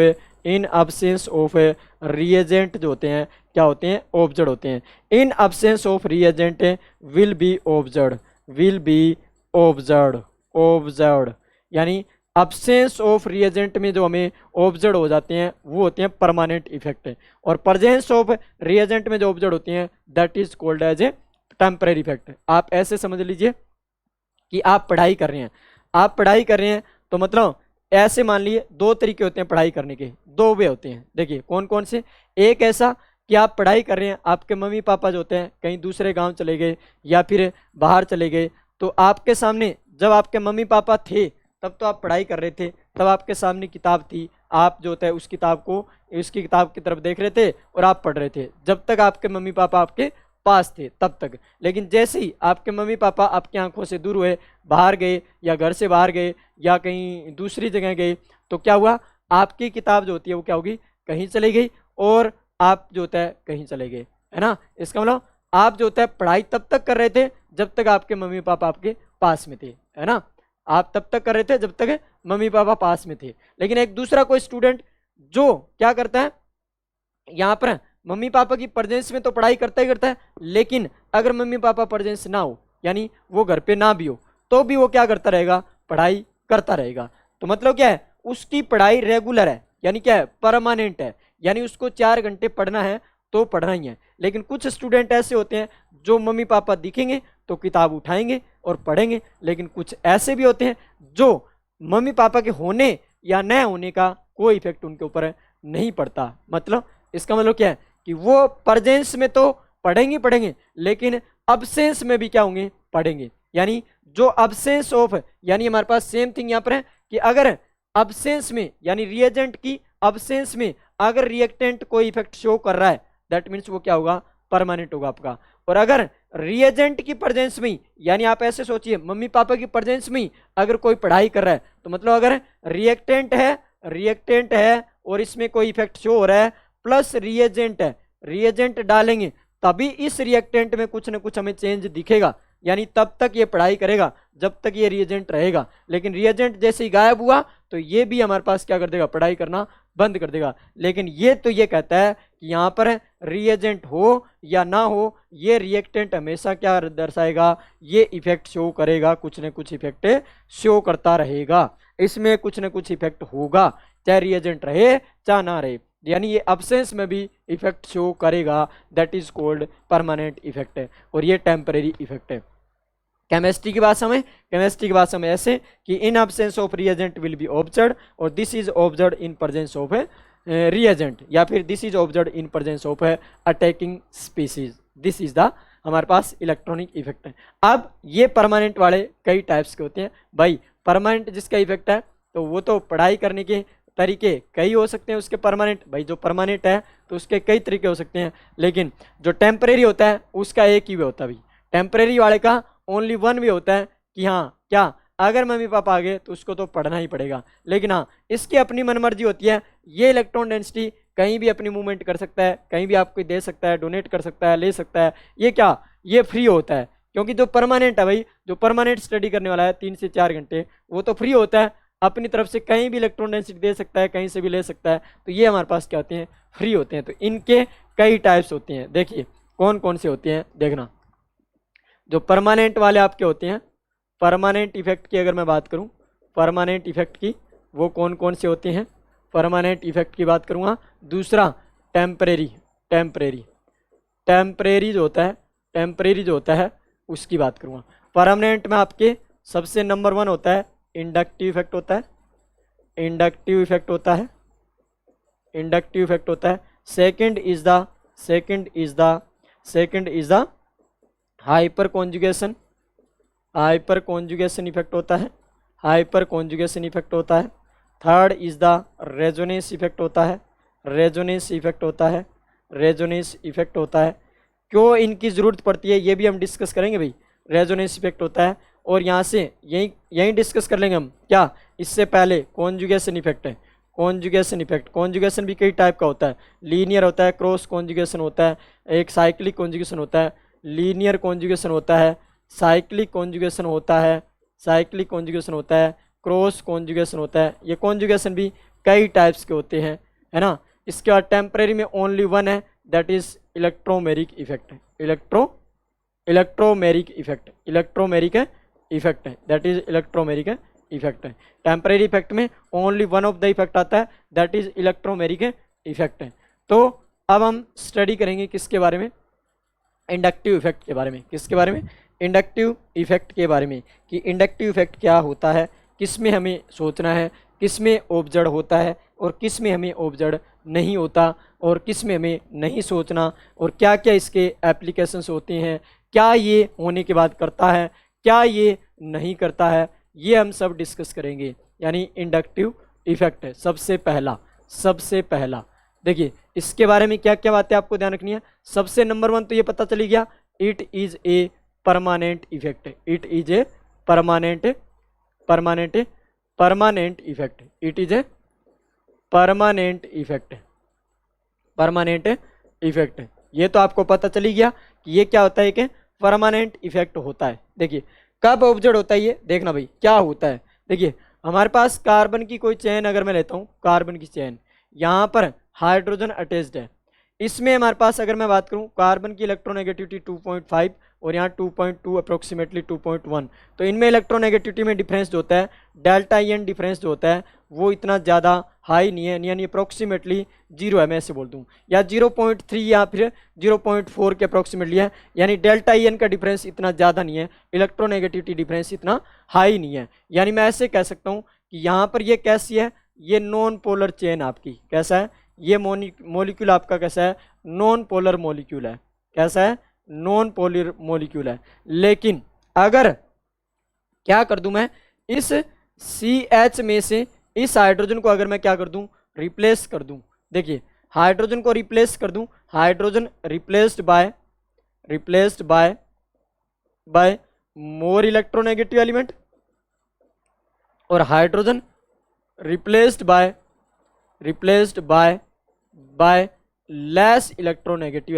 रिएजेंट जो होते हैं क्या होते हैं, ऑब्जर्व होते हैं। इन absence of reagent will be observed, यानी अब्सेंस ऑफ रिएजेंट में जो हमें ऑब्जर्व हो जाते हैं वो होते हैं परमानेंट इफेक्ट, और प्रेजेंस ऑफ रिएजेंट में जो ऑब्जर्व होती हैं that is called as a temporary effect. आप ऐसे समझ लीजिए कि आप पढ़ाई कर रहे हैं तो मतलब ऐसे मान लिए दो तरीके होते हैं पढ़ाई करने के, दो वे होते हैं। देखिए कौन कौन से, एक ऐसा कि आप पढ़ाई कर रहे हैं, आपके मम्मी पापा जो होते हैं कहीं दूसरे गांव चले गए या फिर बाहर चले गए, तो आपके सामने जब आपके मम्मी पापा थे तब तो आप पढ़ाई कर रहे थे, तब आपके सामने किताब थी, आप जो होता है उसकी किताब की तरफ देख रहे थे और आप पढ़ रहे थे, जब तक आपके मम्मी पापा आपके पास थे तब तक। लेकिन जैसे ही आपके मम्मी पापा आपकी आंखों से दूर हुए, बाहर गए या घर से बाहर गए या कहीं दूसरी जगह गए, तो क्या हुआ, आपकी किताब जो होती है वो क्या होगी, कहीं चली गई और आप जो होता है कहीं चले गए, है ना। इसका मतलब आप जो होता है पढ़ाई तब तक कर रहे थे जब तक आपके मम्मी पापा आपके पास में थे, है ना। आप तब तक कर रहे थे जब तक मम्मी पापा पास में थे। लेकिन एक दूसरा कोई स्टूडेंट जो क्या करता है, यहाँ पर मम्मी पापा की प्रेजेंस में तो पढ़ाई करता ही करता है, लेकिन अगर मम्मी पापा प्रेजेंस ना हो, यानी वो घर पे ना भी हो, तो भी वो क्या करता रहेगा, पढ़ाई करता रहेगा। तो मतलब क्या है, उसकी पढ़ाई रेगुलर है, यानी क्या है, परमानेंट है, यानी उसको 4 घंटे पढ़ना है तो पढ़ना ही है। लेकिन कुछ स्टूडेंट ऐसे होते हैं जो मम्मी पापा दिखेंगे तो किताब उठाएंगे और पढ़ेंगे, लेकिन कुछ ऐसे भी होते हैं जो मम्मी पापा के होने या न होने का कोई इफेक्ट उनके ऊपर नहीं पड़ता। मतलब इसका मतलब क्या है कि वो प्रेजेंस में तो पढ़ेंगे लेकिन अब्सेंस में भी क्या होंगे, पढ़ेंगे। यानी जो अब्सेंस ऑफ, यानी हमारे पास सेम थिंग यहाँ पर है कि अगर अब्सेंस में यानी रिएजेंट की अब्सेंस में अगर रिएक्टेंट कोई इफेक्ट शो कर रहा है दैट मीन्स वो क्या होगा, परमानेंट होगा आपका। और अगर रिएजेंट की प्रेजेंस में, यानी आप ऐसे सोचिए मम्मी पापा की प्रेजेंस में अगर कोई पढ़ाई कर रहा है, तो मतलब अगर रिएक्टेंट है और इसमें कोई इफेक्ट शो हो रहा है प्लस रिएजेंट है, रिएजेंट डालेंगे तभी इस रिएक्टेंट में कुछ ना कुछ हमें चेंज दिखेगा, यानी तब तक ये पढ़ाई करेगा जब तक ये रिएजेंट रहेगा। लेकिन रिएजेंट जैसे ही गायब हुआ तो ये भी हमारे पास क्या कर देगा, पढ़ाई करना बंद कर देगा। लेकिन ये तो ये कहता है कि यहाँ पर रिएजेंट हो या ना हो, ये रिएक्टेंट हमेशा क्या दर्शाएगा, ये इफेक्ट शो करेगा, कुछ न कुछ इफेक्ट शो करता रहेगा, इसमें कुछ न कुछ इफेक्ट होगा, चाहे रिएजेंट रहे चाहे ना रहे, यानी ये अब्सेंस में भी इफेक्ट शो करेगा, that is called permanent effect है, और ये टेम्परेरी इफेक्ट है। केमिस्ट्री की भाषा में ऐसे कि in absence of reagent will be observed, और this is observed in presence of reagent, या फिर this is observed in presence of attacking species. This is the हमारे पास इलेक्ट्रॉनिक इफेक्ट है। अब ये परमानेंट वाले कई टाइप्स के होते हैं भाई। परमानेंट जिसका इफेक्ट है तो वो तो पढ़ाई करने के तरीके कई हो सकते हैं उसके परमानेंट, भाई जो परमानेंट है तो उसके कई तरीके हो सकते हैं, लेकिन जो टेम्परेरी होता है उसका एक ही वे होता है भाई। टेम्परेरी वाले का ओनली वन वे होता है कि हाँ क्या, अगर मम्मी पापा आ गए तो उसको तो पढ़ना ही पड़ेगा, लेकिन हाँ इसकी अपनी मनमर्जी होती है। ये इलेक्ट्रॉन डेंसिटी कहीं भी अपनी मूवमेंट कर सकता है, कहीं भी आपको दे सकता है, डोनेट कर सकता है, ले सकता है, ये क्या, ये फ्री होता है। क्योंकि जो परमानेंट है भाई, जो परमानेंट स्टडी करने वाला है 3 से 4 घंटे, वो तो फ्री होता है, अपनी तरफ से कहीं भी इलेक्ट्रॉन डेंसिटी दे सकता है, कहीं से भी ले सकता है, तो ये हमारे पास क्या होते हैं, फ्री होते हैं। तो इनके कई टाइप्स होते हैं, देखिए कौन कौन से होते हैं देखना। जो परमानेंट वाले आपके होते हैं, परमानेंट इफेक्ट की अगर मैं बात करूं, परमानेंट इफेक्ट की वो कौन कौन से होते हैं, परमानेंट इफेक्ट की बात करूंगा। दूसरा टेम्परेरी जो होता है, उसकी बात करूँगा। परमानेंट में आपके सबसे नंबर 1 होता है इंडक्टिव इफेक्ट होता है, इंडक्टिव इफेक्ट होता है, इंडक्टिव इफेक्ट होता है। Second is the hyper conjugation, hyper conjugation effect होता है, हाइपर कॉन्जुगेशन इफेक्ट होता है। Third is the resonance effect होता है, रेजोनेंस इफेक्ट होता है, रेजोनेंस इफेक्ट होता है। क्यों इनकी ज़रूरत पड़ती है ये भी हम डिस्कस करेंगे भाई। रेजोनेंस इफेक्ट होता है और यहाँ से यही डिस्कस कर लेंगे हम क्या, इससे पहले कॉन्जुगेशन इफेक्ट है, कॉन्जुगेशन इफेक्ट। कॉन्जुगेशन भी कई टाइप का होता है, लीनियर होता है, क्रॉस कॉन्जुगेशन होता है, एक साइक्लिक कॉन्जुगेशन होता है, लीनियर कॉन्जुगेशन होता है, साइक्लिक कॉन्जुगेशन होता है, साइक्लिक कॉन्जुगेशन होता है, क्रॉस कॉन्जुगेशन होता है। ये कॉन्जुगेशन भी कई टाइप्स के होते हैं, है ना। इसके बाद टेम्परेरी में ओनली वन है, that is electromeric effect, electromeric effect, electromeric effect है, दैट इज इलेक्ट्रोमेरिक इफेक्ट है। टेम्परेरी इफेक्ट में only one of the effect आता है, दैट इज इलेक्ट्रोमेरिक इफेक्ट है। तो अब हम स्टडी करेंगे किसके बारे में, इंडक्टिव इफेक्ट के बारे में। किसके बारे में, इंडक्टिव इफेक्ट के बारे में, कि इंडक्टिव इफेक्ट क्या होता है, किस में हमें सोचना है, किस में ऑब्जर्व होता है और किस में हमें ऑब्जर्व नहीं होता, और किस में हमें नहीं सोचना, और क्या क्या इसके एप्लीकेशंस होते हैं, क्या ये होने के बाद करता है, क्या ये नहीं करता है, ये हम सब डिस्कस करेंगे। यानी इंडक्टिव इफेक्ट है सबसे पहला। देखिए इसके बारे में क्या क्या बातें आपको ध्यान रखनी है। सबसे नंबर 1 तो ये पता चली गया, it is a permanent effect, it is a permanent effect, it is a permanent effect. ये तो आपको पता चली गया कि ये क्या होता है कि परमानेंट इफेक्ट होता है। देखिए कब ऑब्जर्व होता है ये देखना भाई, क्या होता है। देखिए हमारे पास कार्बन की कोई चेन अगर मैं लेता हूँ, कार्बन की चेन, यहाँ पर हाइड्रोजन अटैच्ड है, इसमें हमारे पास अगर मैं बात करूँ कार्बन की इलेक्ट्रोनेगेटिविटी 2.5 और यहाँ 2.2 अप्रोक्सीमेटली 2.1, तो इनमें इलेक्ट्रोनेगेटिविटी में डिफरेंस जो होता है, डेल्टा एन डिफरेंस जो होता है वो इतना ज़्यादा हाई नहीं है, यानी अप्रोक्सीमेटली 0 है, मैं ऐसे बोल दूँ, या 0.3 या फिर 0.4 के अप्रोक्सीमेटली है, यानी डेल्टा एन का डिफरेंस इतना ज़्यादा नहीं है, इलेक्ट्रोनेगेटिविटी डिफरेंस इतना हाई नहीं है। यानी मैं ऐसे कह सकता हूँ कि यहाँ पर ये कैसी है, ये नॉन पोलर चेन आपकी कैसा है, ये मॉलिक्यूल आपका कैसा है, नॉन पोलर मॉलिक्यूल है, कैसा है, नॉन पोलर मॉलिक्यूल है। लेकिन अगर क्या कर दूं मैं, इस CH में से इस हाइड्रोजन को अगर मैं क्या कर दूं, रिप्लेस कर दूं, देखिए हाइड्रोजन को रिप्लेस कर दूं, hydrogen replaced by more electronegative element, और hydrogen replaced by less electronegative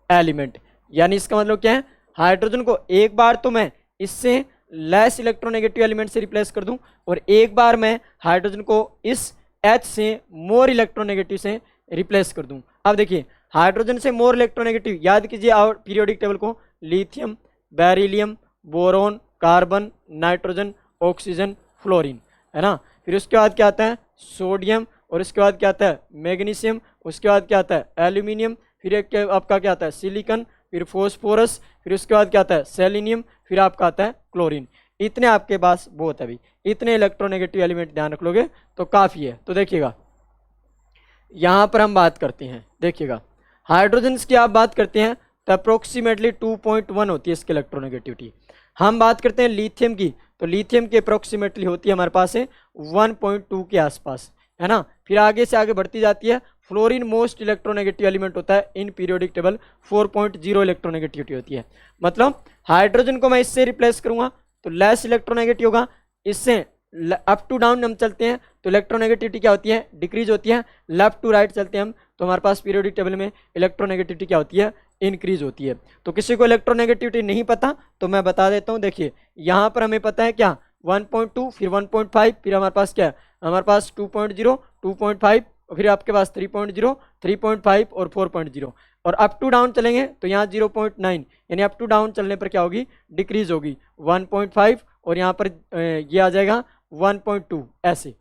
element, यानी इसका मतलब क्या है, हाइड्रोजन को एक बार तो मैं इससे लेस इलेक्ट्रोनेगेटिव एलिमेंट से रिप्लेस कर दूं, और एक बार मैं हाइड्रोजन को इस H से मोर इलेक्ट्रोनेगेटिव से रिप्लेस कर दूं। अब देखिए हाइड्रोजन से मोर इलेक्ट्रोनेगेटिव, याद कीजिए और पीरियोडिक टेबल को, lithium, beryllium, boron, carbon, nitrogen, oxygen, fluorine, है ना। फिर उसके बाद क्या आता है, सोडियम, और उसके बाद क्या आता है, मैग्नीशियम, उसके बाद क्या आता है, एल्यूमिनियम, फिर आपका क्या आता है, सिलिकॉन, फिर फॉस्फोरस, फिर उसके बाद क्या आता है, सेलेनियम, फिर आपका आता है क्लोरीन। इतने आपके पास बहुत है भाई, इतने इलेक्ट्रोनेगेटिव एलिमेंट ध्यान रख लोगे तो काफ़ी है। तो देखिएगा यहाँ पर हम बात करते हैं, देखिएगा हाइड्रोजन की आप बात करते हैं तो अप्रोक्सीमेटली 2.1 होती है इसकी इलेक्ट्रोनेगेटिविटी। हम बात करते हैं लिथियम की, तो लिथियम की अप्रोक्सीमेटली होती है हमारे पास है 1.2 के आसपास, है ना। फिर आगे से आगे बढ़ती जाती है। फ्लोरीन मोस्ट इलेक्ट्रोनेगेटिव एलिमेंट होता है इन पीरियोडिक टेबल, 4.0 इलेक्ट्रोनेगेटिविटी होती है। मतलब हाइड्रोजन को मैं इससे रिप्लेस करूंगा तो लेस इलेक्ट्रोनेगेटिव होगा, इससे अप टू डाउन हम चलते हैं तो इलेक्ट्रोनेगेटिविटी क्या होती है, डिक्रीज होती है। लेफ्ट टू राइट चलते हैं हम तो हमारे पास पीरियोडिक टेबल में इलेक्ट्रोनेगेटिविटी क्या होती है, इंक्रीज होती है। तो किसी को इलेक्ट्रोनेगेटिविटी नहीं पता तो मैं बता देता हूँ। देखिए यहाँ पर हमें पता है क्या, 1.2, फिर 1.5, फिर हमारे पास क्या है, हमारे पास 2.0, 2.5, फिर आपके पास 3.0, 3.5 और 4.0, और अप टू डाउन चलेंगे तो यहाँ 0.9, यानी अप टू डाउन चलने पर क्या होगी, डिक्रीज होगी 1.5, और यहाँ पर ये आ जाएगा 1.2 ऐसे।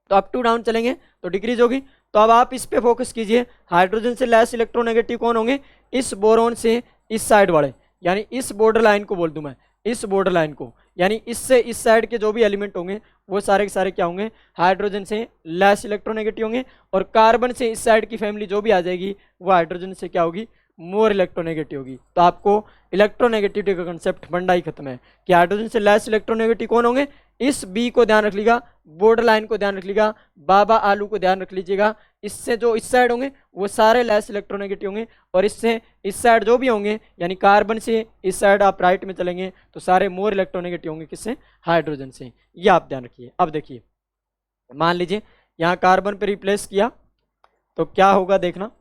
तो अप टू डाउन चलेंगे तो डिक्रीज होगी। तो अब आप इस पे फोकस कीजिए, हाइड्रोजन से लेस इलेक्ट्रोनेगेटिव कौन होंगे, इस बोरोन से इस साइड वाले, यानी इस बॉर्डर लाइन को बोल दूं मैं, इस बॉर्डर लाइन को, यानी इससे इस साइड के जो भी एलिमेंट होंगे वो सारे के सारे क्या होंगे, हाइड्रोजन से लेस इलेक्ट्रोनेगेटिव होंगे, और कार्बन से इस साइड की फैमिली जो भी आ जाएगी वो हाइड्रोजन से क्या होगी, मोर इलेक्ट्रोनेगेटिव होगी। तो आपको इलेक्ट्रोनेगेटिविटी का कंसेप्ट बंडा ही खत्म है कि हाइड्रोजन से लेस इलेक्ट्रोनेगेटिव कौन होंगे, इस बी को ध्यान रख लीजिएगा, बॉर्डर लाइन को ध्यान रख लीजिएगा, बाबा आलू को ध्यान रख लीजिएगा, इससे जो इस साइड होंगे वो सारे लेस इलेक्ट्रोनेगेटिव होंगे, और इससे इस साइड जो भी होंगे, यानी कार्बन से इस साइड आप राइट में चलेंगे तो सारे मोर इलेक्ट्रोनेगेटिव होंगे, किससे, हाइड्रोजन से। ये आप ध्यान रखिए। अब देखिए, मान लीजिए यहाँ कार्बन पे रिप्लेस किया तो क्या होगा देखना,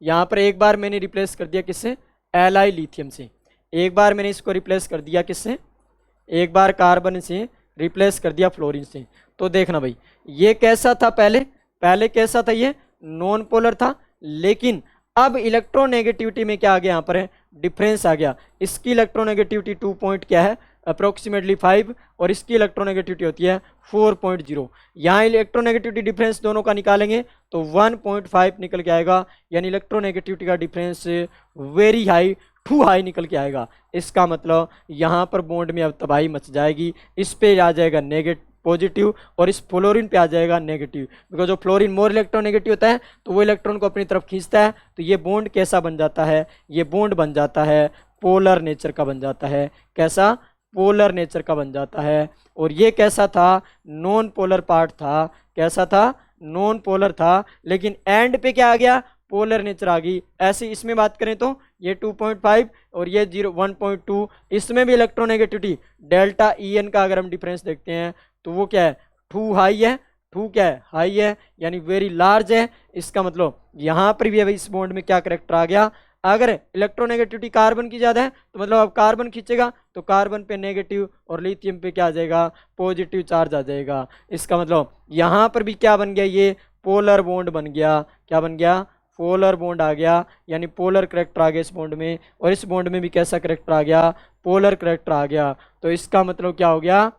यहाँ पर एक बार मैंने रिप्लेस कर दिया किससे, एलाई लिथियम से, एक बार मैंने इसको रिप्लेस कर दिया किससे, एक बार कार्बन से रिप्लेस कर दिया फ्लोरीन से। तो देखना भाई, ये कैसा था पहले, पहले कैसा था, ये नॉन पोलर था, लेकिन अब इलेक्ट्रोनेगेटिविटी में क्या आ गया, यहाँ पर है डिफरेंस आ गया। इसकी इलेक्ट्रोनेगेटिविटी 2 पॉइंट क्या है, अप्रोक्सीमेटली 5, और इसकी इलेक्ट्रोनेगेटिविटी होती है 4.0। यहाँ इलेक्ट्रोनेगेटिविटी डिफरेंस दोनों का निकालेंगे तो 1.5 निकल के आएगा, यानी इलेक्ट्रोनेगेटिविटी का difference very high, too high निकल के आएगा। इसका मतलब यहाँ पर बॉन्ड में अब तबाही मच जाएगी, इस पे आ जाएगा नेगेटिव पॉजिटिव, और इस फ्लोरीन पे आ जाएगा नेगेटिव, बिकॉज जो फ्लोरीन मोर इलेक्ट्रोनेगेटिव होता है तो वो इलेक्ट्रॉन को अपनी तरफ खींचता है। तो ये बॉन्ड कैसा बन जाता है, ये बॉन्ड बन जाता है पोलर नेचर का बन जाता है। कैसा, पोलर नेचर का बन जाता है। और ये कैसा था, नॉन पोलर पार्ट था, कैसा था, नॉन पोलर था, लेकिन एंड पे क्या आ गया, पोलर नेचर आ गई। ऐसे इसमें बात करें तो ये 2.5 और ये 1.2, इसमें भी इलेक्ट्रोनेगेटिविटी डेल्टा ई एन का अगर हम डिफरेंस देखते हैं तो वो क्या है, 2 हाई है, 2 क्या है, हाई है, यानी वेरी लार्ज है। इसका मतलब यहाँ पर भी अभी इस बॉन्ड में क्या करेक्टर आ गया, अगर इलेक्ट्रोनेगेटिविटी कार्बन की ज़्यादा है तो मतलब अब कार्बन खींचेगा तो कार्बन पे नेगेटिव और लिथियम पे क्या आ जाएगा, पॉजिटिव चार्ज आ जाएगा। इसका मतलब यहाँ पर भी क्या बन गया, ये पोलर बॉन्ड बन गया। क्या बन गया, पोलर बॉन्ड आ गया, यानी पोलर करेक्टर आ गया इस बॉन्ड में, और इस बॉन्ड में भी कैसा करेक्टर आ गया, पोलर करेक्टर आ गया। तो इसका मतलब क्या हो गया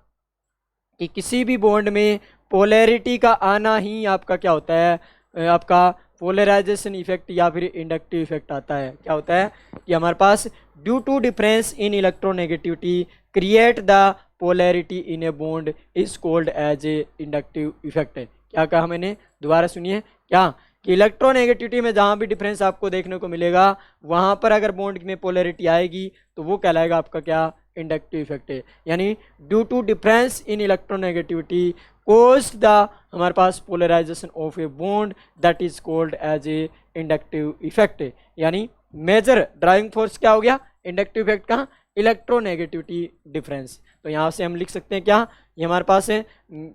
कि किसी भी बॉन्ड में पोलैरिटी का आना ही आपका क्या होता है, आपका पोलराइजेशन इफेक्ट या फिर इंडक्टिव इफेक्ट आता है। क्या होता है कि हमारे पास due to difference in electronegativity create the polarity in a bond is called as a inductive effect. क्या कहा मैंने, दोबारा सुनिए, क्या कि इलेक्ट्रोनेगेटिविटी में जहाँ भी डिफरेंस आपको देखने को मिलेगा वहाँ पर अगर बॉन्ड में पोलैरिटी आएगी तो वो कहलाएगा आपका क्या, इंडक्टिव इफेक्ट है। यानी due to difference in electronegativity caused the हमारे पास polarization of a bond that is called as a inductive effect. यानी मेजर ड्राइविंग फोर्स क्या हो गया, इंडक्टिव इफेक्ट का, इलेक्ट्रोनेगेटिविटी डिफरेंस। तो यहाँ से हम लिख सकते हैं क्या, ये हमारे पास है,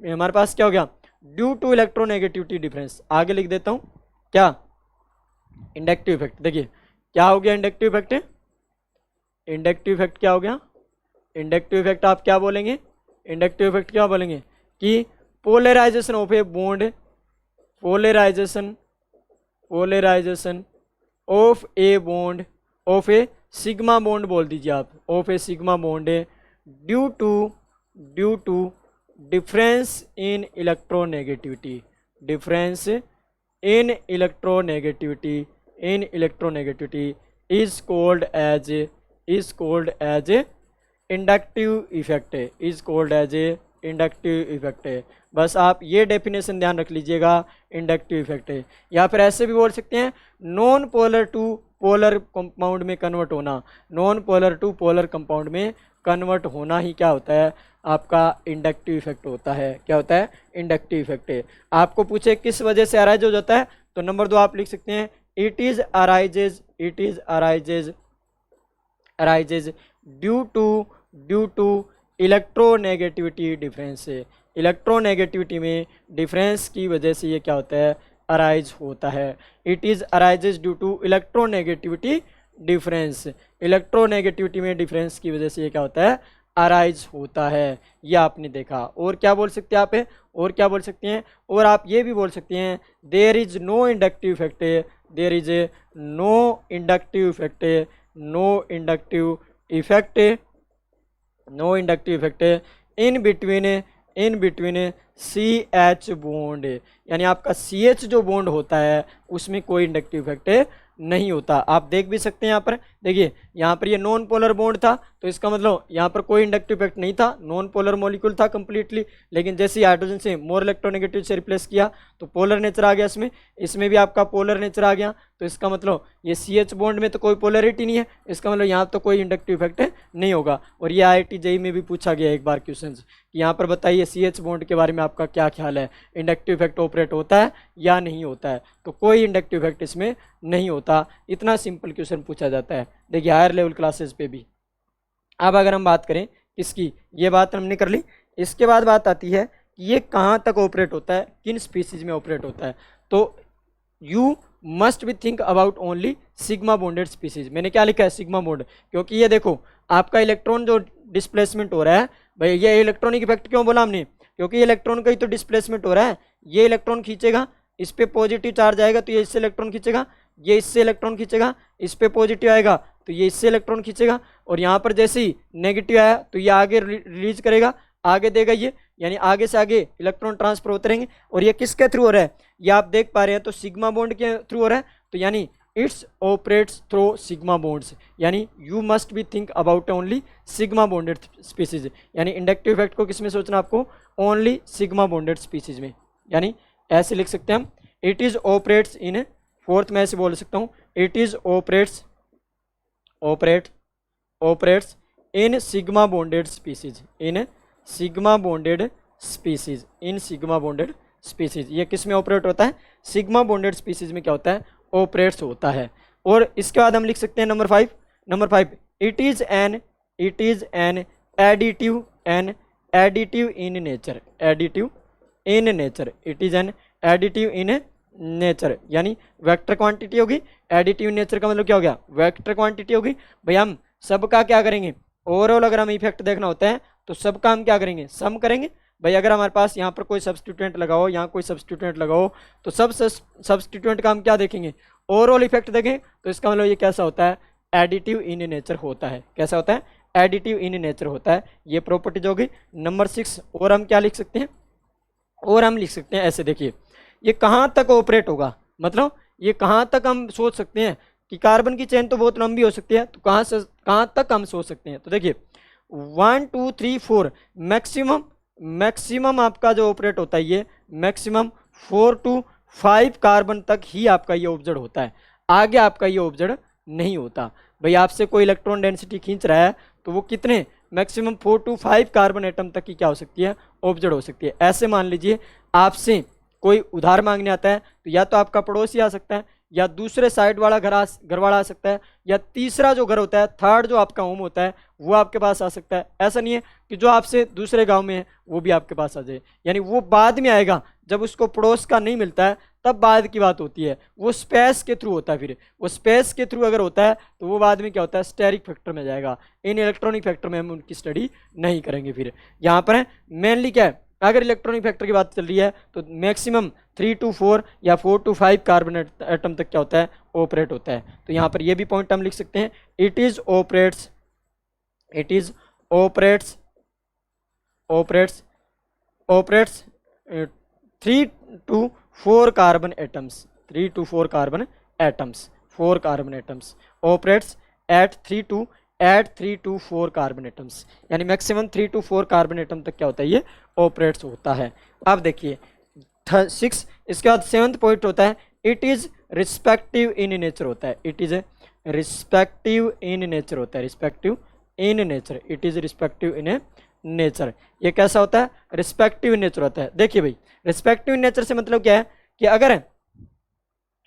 हमारे पास क्या हो गया, ड्यू टू इलेक्ट्रोनेगेटिविटी डिफरेंस। आगे लिख देता हूँ क्या, इंडक्टिव इफेक्ट। देखिए क्या हो गया इंडक्टिव इफेक्ट, इंडक्टिव इफेक्ट क्या हो गया, इंडक्टिव इफेक्ट आप क्या बोलेंगे, इंडक्टिव इफेक्ट क्या बोलेंगे कि polarization of a bond, polarization of a bond, of a sigma bond बोल दीजिए आप, of a sigma bond due to difference in electronegativity, difference in electronegativity is called as inductive effect, is called as a inductive effect है। बस आप ये definition ध्यान रख लीजिएगा, इंडक्टिव इफेक्ट है। या फिर ऐसे भी बोल सकते हैं non polar to polar compound में कन्वर्ट होना, non polar to polar compound में कन्वर्ट होना ही क्या होता है, आपका इंडक्टिव इफेक्ट होता है। क्या होता है, इंडक्टिव इफेक्ट है। आपको पूछे किस वजह से अराइज हो जाता है तो नंबर 2 आप लिख सकते हैं, it is arises due to electronegativity difference. Electronegativity में डिफरेंस की वजह से ये क्या होता है, अराइज होता है। It is arises due to electronegativity difference, electronegativity में डिफरेंस की वजह से ये क्या होता है, अराइज होता है। ये आपने देखा। और क्या बोल सकते हैं आप, और क्या बोल सकते हैं, और आप ये भी बोल सकते हैं there is no inductive effect, there is no inductive effect, no inductive effect in in between CH bond, यानी आपका CH जो बॉन्ड होता है उसमें कोई इंडक्टिव इफेक्ट नहीं होता। आप देख भी सकते हैं यहाँ पर, देखिए यहाँ पर ये नॉन पोलर बॉन्ड था, तो इसका मतलब यहाँ पर कोई इंडक्टिव इफेक्ट नहीं था, नॉन पोलर मॉलिक्यूल था कंप्लीटली। लेकिन जैसे हाइड्रोजन से मोर इलेक्ट्रोनेगेटिव से रिप्लेस किया तो पोलर नेचर आ गया, इसमें भी आपका पोलर नेचर आ गया। तो इसका मतलब ये CH बॉन्ड में तो कोई पोलरिटी नहीं है, इसका मतलब यहाँ तो कोई इंडक्टिव इफेक्ट नहीं होगा। और ये IIT JEE में भी पूछा गया एक बार क्वेश्चन कि यहाँ पर बताइए CH बॉन्ड के बारे में आपका क्या ख्याल है, इंडक्टिव इफेक्ट ऑपरेट होता है या नहीं होता है। तो कोई इंडक्टिव इफेक्ट इसमें नहीं होता, इतना सिंपल क्वेश्चन पूछा जाता है, देखिए हायर लेवल क्लासेस पे भी। अब अगर हम बात करें किसकी, ये बात हमने कर ली। इसके बाद बात आती है कि ये कहाँ तक ऑपरेट होता है, किन स्पीसीज में ऑपरेट होता है। तो you must be think about only sigma bonded species. मैंने क्या लिखा है, सिग्मा बॉन्ड, क्योंकि ये देखो आपका इलेक्ट्रॉन जो डिस्प्लेसमेंट हो रहा है, भाई ये इलेक्ट्रॉनिक इफेक्ट क्यों बोला हमने, क्योंकि ये इलेक्ट्रॉन का ही तो डिस्प्लेसमेंट हो रहा है। ये इलेक्ट्रॉन खींचेगा, इस पे पॉजिटिव चार्ज आएगा तो ये इससे इलेक्ट्रॉन खींचेगा, ये इससे इलेक्ट्रॉन खींचेगा, इस पे पॉजिटिव आएगा तो ये इससे इलेक्ट्रॉन खींचेगा, और यहाँ पर जैसे ही नेगेटिव आया तो ये आगे रिलीज करेगा, आगे देगा ये, यानी आगे से आगे इलेक्ट्रॉन ट्रांसफर होते रहेंगे। और ये किसके थ्रू हो रहा है, ये आप देख पा रहे हैं, तो सिग्मा बॉन्ड के थ्रू हो रहा है। तो यानी it's operates through sigma bonds, यानी you must be think about only sigma bonded species. यानी इंडक्टिव इफेक्ट को किसमें सोचना आपको, ओनली सिग्मा बॉन्डेड स्पीसीज में। यानी ऐसे लिख सकते हैं हम, it is operates in, fourth में ऐसे बोल सकता हूँ, it is operates in sigma bonded species, in sigma bonded species, in sigma bonded species. ये किस में ऑपरेट होता है, सिग्मा बॉन्डेड स्पीसीज में क्या होता है, ऑपरेट्स होता है। और इसके बाद हम लिख सकते हैं number 5, it is N additive in nature, additive in nature, it is N additive in nature, यानी वेक्टर क्वांटिटी होगी। एडिटिव नेचर का मतलब क्या हो गया, वेक्टर क्वांटिटी होगी। भाई हम सबका क्या करेंगे, ओवरऑल अगर हम इफेक्ट देखना होता है तो सबका हम क्या करेंगे, सम करेंगे। भाई अगर हमारे पास यहाँ पर कोई सब्स्टिट्यूएंट लगाओ, यहाँ कोई सब्स्टिट्यूएंट लगाओ, तो सब सब्स्टिट्यूएंट का हम क्या देखेंगे, ओवरऑल इफेक्ट देखें। तो इसका मतलब ये कैसा होता है, एडिटिव इन नेचर होता है। कैसा होता है, एडिटिव इन नेचर होता है। ये प्रॉपर्टीज होगी। नंबर 6, और हम क्या लिख सकते हैं, और हम लिख सकते हैं ऐसे, देखिए ये कहाँ तक ऑपरेट होगा, मतलब ये कहाँ तक हम सोच सकते हैं कि कार्बन की चेन तो बहुत लंबी हो सकती है, तो कहाँ तक हम सोच सकते हैं। तो देखिए 1 2 3 4 मैक्सिमम आपका जो ऑपरेट होता है ये मैक्सिमम 4 to 5 कार्बन तक ही आपका ये ऑब्जर्व होता है, आगे आपका ये ऑब्जर्व नहीं होता। भाई आपसे कोई इलेक्ट्रॉन डेंसिटी खींच रहा है तो वो कितने, मैक्सिमम 4 to 5 कार्बन एटम तक की क्या हो सकती है, ऑब्जर्व हो सकती है। ऐसे मान लीजिए आपसे कोई उधार मांगने आता है तो या तो आपका पड़ोसी आ सकता है, या दूसरे साइड वाला घर वाला आ सकता है, या तीसरा जो घर होता है, थर्ड जो आपका होम होता है वो आपके पास आ सकता है। ऐसा नहीं है कि जो आपसे दूसरे गांव में है वो भी आपके पास आ जाए, यानी वो बाद में आएगा, जब उसको पड़ोस का नहीं मिलता है तब बाद की बात होती है। वो स्पेस के थ्रू होता है, फिर वो स्पेस के थ्रू अगर होता है तो वो बाद में क्या होता है, स्टेरिक फैक्टर में जाएगा। इन इलेक्ट्रॉनिक फैक्टर में हम उनकी स्टडी नहीं करेंगे। फिर यहाँ पर मेनली क्या है, अगर इलेक्ट्रॉनिक फैक्टर की बात चल रही है तो मैक्सिमम 3 to 4 या 4 to 5 कार्बन एटम तक क्या होता है, ऑपरेट होता है। तो यहाँ पर ये भी पॉइंट हम लिख सकते हैं, it is operates 3 to 4 carbon atoms, 3 to 4 carbon atoms, 4 carbon atoms operates at 3 to 4 carbon atoms, यानी मैक्सिमम 3 to 4 कार्बन एटम तक क्या होता है, ये ऑपरेट्स होता है। अब देखिए 6, इसके बाद 7th पॉइंट होता है, it is respective in nature होता है, it is respective in nature होता है, respective in nature, it is respective in nature. ये कैसा होता है, रिस्पेक्टिव इन नेचर होता है। देखिए भाई रिस्पेक्टिव इन नेचर से मतलब क्या है कि अगर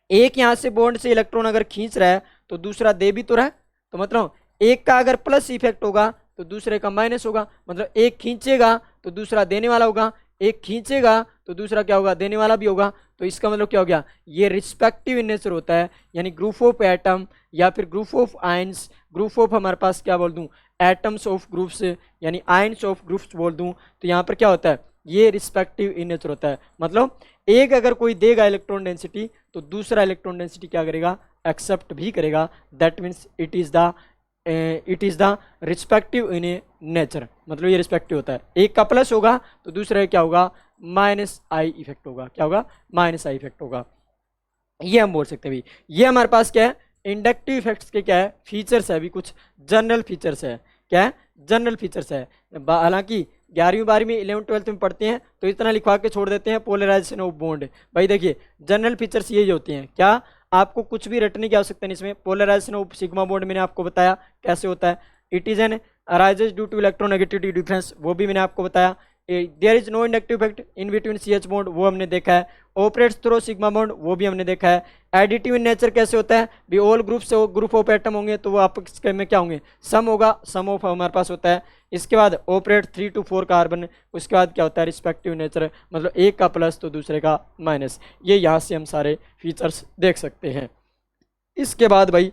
एक यहाँ से बॉन्ड से इलेक्ट्रॉन अगर खींच रहा है तो दूसरा दे भी तो रहा है, तो मतलब एक का अगर प्लस इफेक्ट होगा तो दूसरे का माइनस होगा, मतलब एक खींचेगा तो दूसरा देने वाला होगा, एक खींचेगा तो दूसरा क्या होगा, देने वाला भी होगा। तो इसका मतलब क्या हो गया, ये रिस्पेक्टिव इन नेचर होता है, यानी ग्रुप ऑफ एटम या फिर group of ions, group of हमारे पास क्या बोल दूं, एटम्स ऑफ ग्रुप्स, यानी आयंस ऑफ ग्रुप्स बोल दूं, तो यहाँ पर क्या होता है, ये रिस्पेक्टिव इन नेचर होता है। मतलब एक अगर कोई देगा इलेक्ट्रॉन डेंसिटी तो दूसरा इलेक्ट्रॉन डेंसिटी क्या करेगा, एक्सेप्ट भी करेगा। That means it is the it is the respective in A nature, मतलब ये रिस्पेक्टिव होता है, एक का प्लस होगा तो दूसरे क्या होगा माइनस आई इफेक्ट होगा, क्या होगा माइनस आई इफेक्ट होगा। ये हम बोल सकते हैं भाई। ये हमारे पास क्या है इंडक्टिव इफेक्ट्स के क्या है फीचर्स है, अभी कुछ जनरल फीचर्स है, क्या है जनरल फीचर्स है। हालांकि 11वीं 12वीं 11th 12th में पढ़ते हैं तो इतना लिखवा के छोड़ देते हैं पोलराइजेशन ऑफ बॉन्ड। भाई देखिए जनरल फीचर्स यही होती हैं, क्या आपको कुछ भी रटने की आवश्यकता नहीं इसमें। पोलराइजेशन ऑफ सिग्मा बॉन्ड मैंने आपको बताया कैसे होता है, it is an arises due to electronegativity difference, वो भी मैंने आपको बताया। There is no inductive effect in between C H bond, वो हमने देखा है। ऑपरेट्स थ्रू सिग्मा बॉन्ड, वो भी हमने देखा है। एडिटिव इन नेचर कैसे होता है भी, ऑल ग्रुप से ग्रुप ऑफ एटम होंगे तो वो आपस में क्या होंगे सम होगा, सम ऑफ हमारे पास होता है। इसके बाद ऑपरेट 3 to 4 कार्बन, उसके बाद क्या होता है रिस्पेक्टिव नेचर, मतलब एक का प्लस तो दूसरे का माइनस। ये यहाँ से हम सारे फीचर्स देख सकते हैं। इसके बाद भाई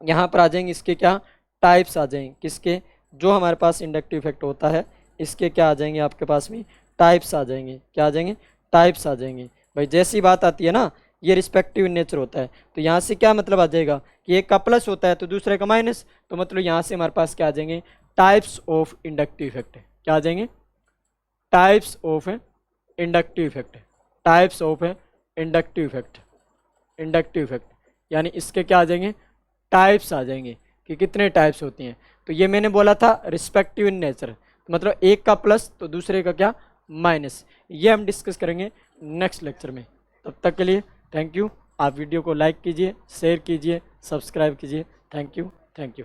यहाँ पर आ जाएंगे इसके क्या टाइप्स आ जाएंगे, किसके जो हमारे पास इंडक्टिव इफेक्ट होता है इसके क्या आ जाएंगे आपके पास में टाइप्स आ जाएंगे, क्या आ जाएंगे टाइप्स आ जाएंगे। भाई जैसी बात आती है ना ये रिस्पेक्टिव नेचर होता है तो यहाँ से क्या मतलब आ जाएगा कि एक का प्लस होता है तो दूसरे का माइनस, तो मतलब यहाँ से हमारे पास क्या आ जाएंगे टाइप्स ऑफ इंडक्टिव इफेक्ट, क्या आ जाएंगे types of inductive effect, types of inductive effect, inductive effect यानी इसके क्या आ जाएंगे टाइप्स आ जाएंगे कि कितने टाइप्स होती हैं। तो ये मैंने बोला था रिस्पेक्टिव इन नेचर, मतलब एक का प्लस तो दूसरे का क्या माइनस। ये हम डिस्कस करेंगे नेक्स्ट लेक्चर में। तब तक के लिए थैंक यू। आप वीडियो को लाइक कीजिए, शेयर कीजिए, सब्सक्राइब कीजिए। Thank you, thank you.